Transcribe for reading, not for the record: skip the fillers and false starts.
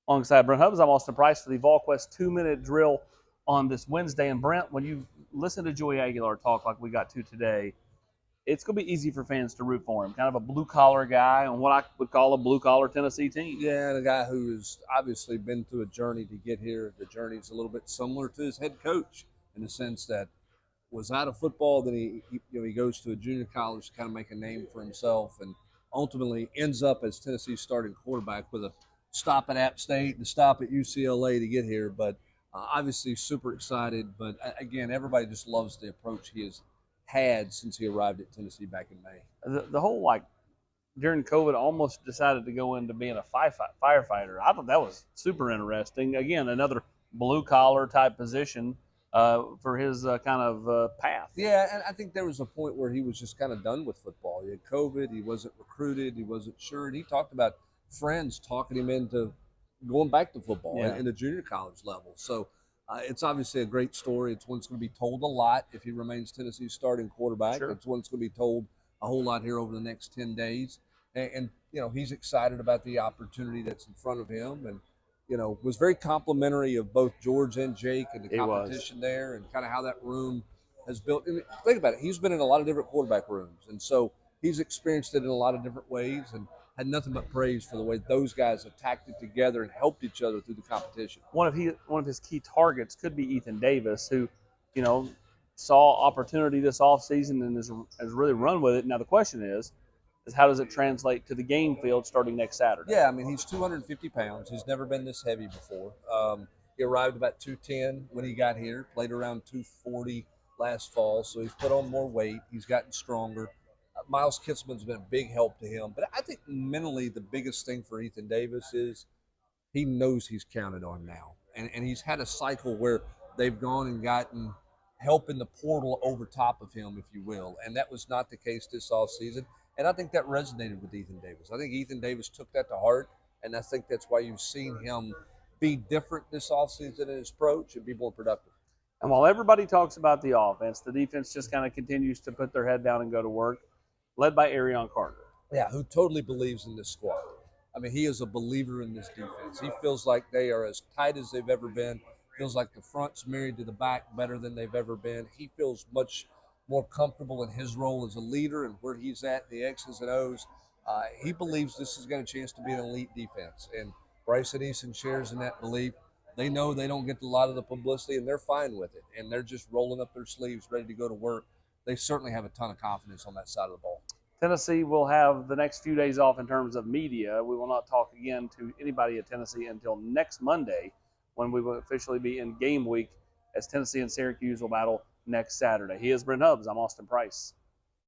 Alongside Brent Hubbs, I'm Austin Price for the Volquest 2-minute drill on this Wednesday. And Brent, when you listen to Joey Aguilar talk like we got to today, it's going to be easy for fans to root for him. Kind of a blue-collar guy on what I would call a blue-collar Tennessee team. Yeah, and a guy who's obviously been through a journey to get here. The journey's a little bit similar to his head coach in the sense that was out of football, then he goes to a junior college to kind of make a name for himself, and ultimately ends up as Tennessee's starting quarterback with a stop at App State and a stop at UCLA to get here. But obviously super excited. But again, everybody just loves the approach he has had since he arrived at Tennessee back in May. The whole, like, during COVID, almost decided to go into being a firefighter. I thought that was super interesting. Again, another blue-collar type position for his kind of path. Yeah, and I think there was a point where he was just kind of done with football. He had COVID, he wasn't recruited, he wasn't sure, and he talked about friends talking him into going back to football in the junior college level. So it's obviously a great story. It's one that's going to be told a lot if he remains Tennessee's starting quarterback. Sure. It's one that's going to be told a whole lot here over the next 10 days. And you know, he's excited about the opportunity that's in front of him, and you know, was very complimentary of both George and Jake and the competition there, and kind of how that room has built. And think about it, he's been in a lot of different quarterback rooms, and so he's experienced it in a lot of different ways, and had nothing but praise for the way those guys attacked it together and helped each other through the competition. One of his key targets could be Ethan Davis, who, you know, saw opportunity this offseason and has really run with it. Now the question is how does it translate to the game field starting next Saturday? Yeah, I mean, he's 250 pounds. He's never been this heavy before. He arrived about 210 when he got here, played around 240 last fall, so he's put on more weight. He's gotten stronger. Miles Kitzman's been a big help to him. But I think mentally the biggest thing for Ethan Davis is he knows he's counted on now. And he's had a cycle where they've gone and gotten help in the portal over top of him, if you will. And that was not the case this offseason. And I think that resonated with Ethan Davis. I think Ethan Davis took that to heart, and I think that's why you've seen him be different this offseason in his approach and be more productive. And while everybody talks about the offense, the defense just kind of continues to put their head down and go to work, led by Arion Carter. Yeah, who totally believes in this squad. I mean, he is a believer in this defense. He feels like they are as tight as they've ever been. Feels like the front's married to the back better than they've ever been. He feels much more comfortable in his role as a leader and where he's at, the X's and O's. He believes this has got a chance to be an elite defense. And Bryson Eason shares in that belief. They know they don't get a lot of the publicity, and they're fine with it. And they're just rolling up their sleeves, ready to go to work. They certainly have a ton of confidence on that side of the ball. Tennessee will have the next few days off in terms of media. We will not talk again to anybody at Tennessee until next Monday, when we will officially be in game week, as Tennessee and Syracuse will battle next Saturday. He is Brent Hubbs. I'm Austin Price.